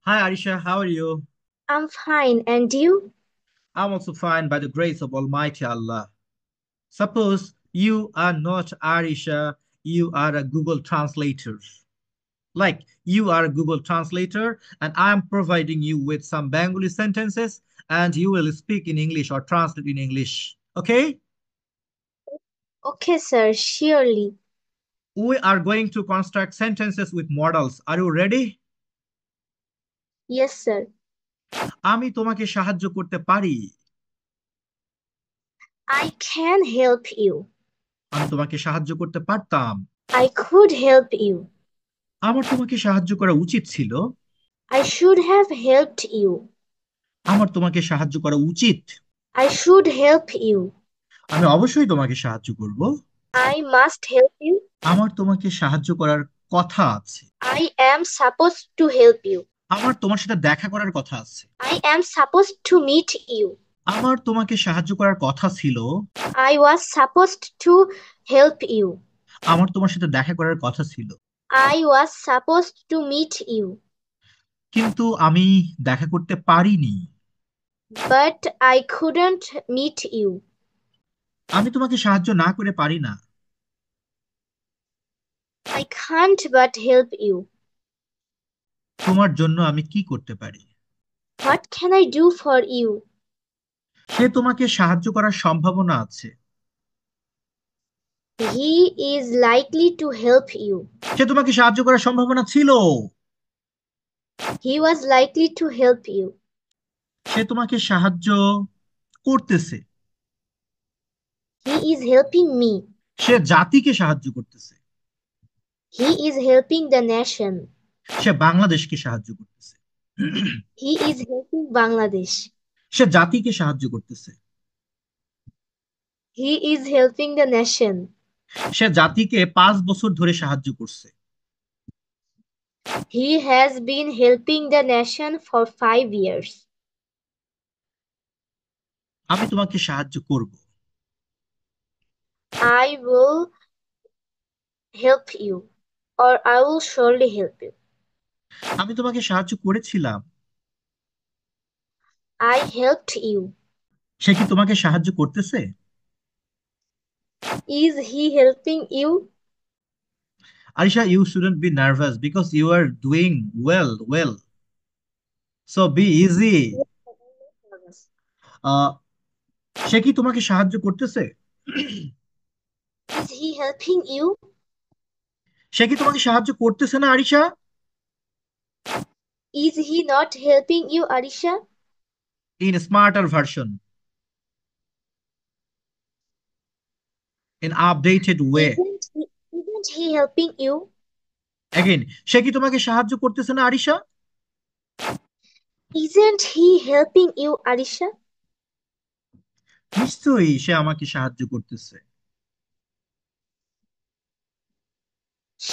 Hi Arisha, how are you? I'm fine, and you? I'm also fine by the grace of Almighty Allah. Suppose you are not Arisha, you are a Google translator. Like you are a Google translator, and I'm providing you with some Bengali sentences, and you will speak in English or translate in English. Okay? Okay, sir, surely. We are going to construct sentences with models. Are you ready? Yes, sir. আমি তোমাকে সাহায্য করতে পারি। I can help you. আমি তোমাকে সাহায্য করতে পারতাম। I could help you. আমার তোমাকে সাহায্য করা উচিত ছিল। I should have helped you. আমার তোমাকে সাহায্য করা উচিত। I should help you. আমি অবশ্যই তোমাকে সাহায্য করব। I must help you. আমার তোমাকে সাহায্য করার কথা আছে। I am supposed to help you. আমার তোমার সাথে দেখা করার কথা আছে। I am supposed to meet you. আমার তোমাকে সাহায্য করার কথা ছিল। I was supposed to help you. আমার তোমার সাথে দেখা করার কথা ছিল। I was supposed to meet you. কিন্তু আমি দেখা করতে পারিনি। But I couldn't meet you. আমি তোমাকে সাহায্য না করে পারি না। I can't but help you. তোমার জন্য আমি কি করতে পারি? What can I do for you? সে তোমাকে সাহায্য করার সম্ভাবনা আছে। He is likely to help you. সে তোমাকে সাহায্য করার সম্ভাবনা ছিল। He was likely to help you. সে তোমাকে সাহায্য করতেছে। He is helping me. সে জাতিকে সাহায্য করতেছে। He is helping the nation. সে বাংলাদেশকে সাহায্য করতেছে। He is helping Bangladesh. সে জাতিকে সাহায্য করতেছে। He is helping the nation. সে জাতিকে 5 বছর ধরে সাহায্য করছে। He has been helping the nation for 5 years. আমি তোমাকে সাহায্য করব। I will help you, or I will surely help you. আমি তোমাকে সাহায্য করেছিলাম। I helped you. সে কি তোমাকে সাহায্য করতেছে? Is he helping you? Arisha, you shouldn't be nervous because you are doing well. So be easy. আহ, সে কি তোমাকে সাহায্য করতেছে? Is he helping you? সে কি তোমাকে সাহায্য করতেছে না Arisha? Is he not helping you, Arisha? In smarter version, in updated way. Isn't he helping you? Again, সে কি তোমাকে সাহায্য করতেছে না Arisha? Isn't he helping you, Arisha? নিশ্চয়ই সে আমাকে সাহায্য করতেছে।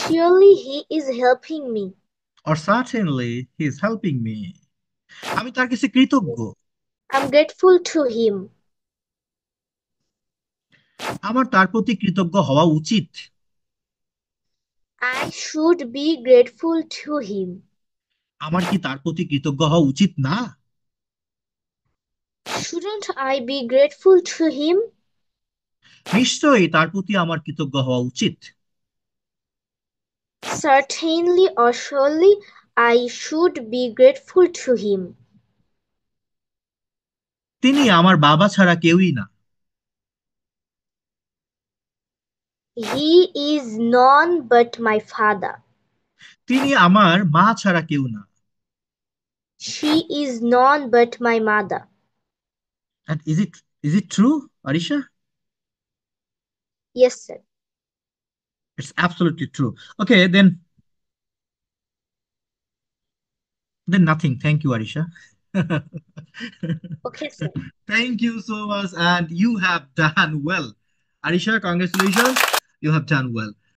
Surely he is helping me. Or certainly he is helping me. আমি তার কাছে কৃতজ্ঞ। I'm grateful to him. আমার তার প্রতি কৃতজ্ঞ হওয়া উচিত। I should be grateful to him. আমার কি তার প্রতি কৃতজ্ঞ হওয়া উচিত না? Shouldn't I be grateful to him? নিশ্চয়ই তার প্রতি আমার কৃতজ্ঞ হওয়া উচিত। Certainly or surely I should be grateful to him. তিনি আমার বাবা ছাড়া কেউই না। He is none but my father. তিনি আমার মা ছাড়া কেউ না। She is none but my mother. And is it true, Arisha? Yes, sir. It's absolutely true. Okay, then nothing. Thank you, Arisha. Okay, sir. Thank you so much, and you have done well. Arisha, congratulations. You have done well.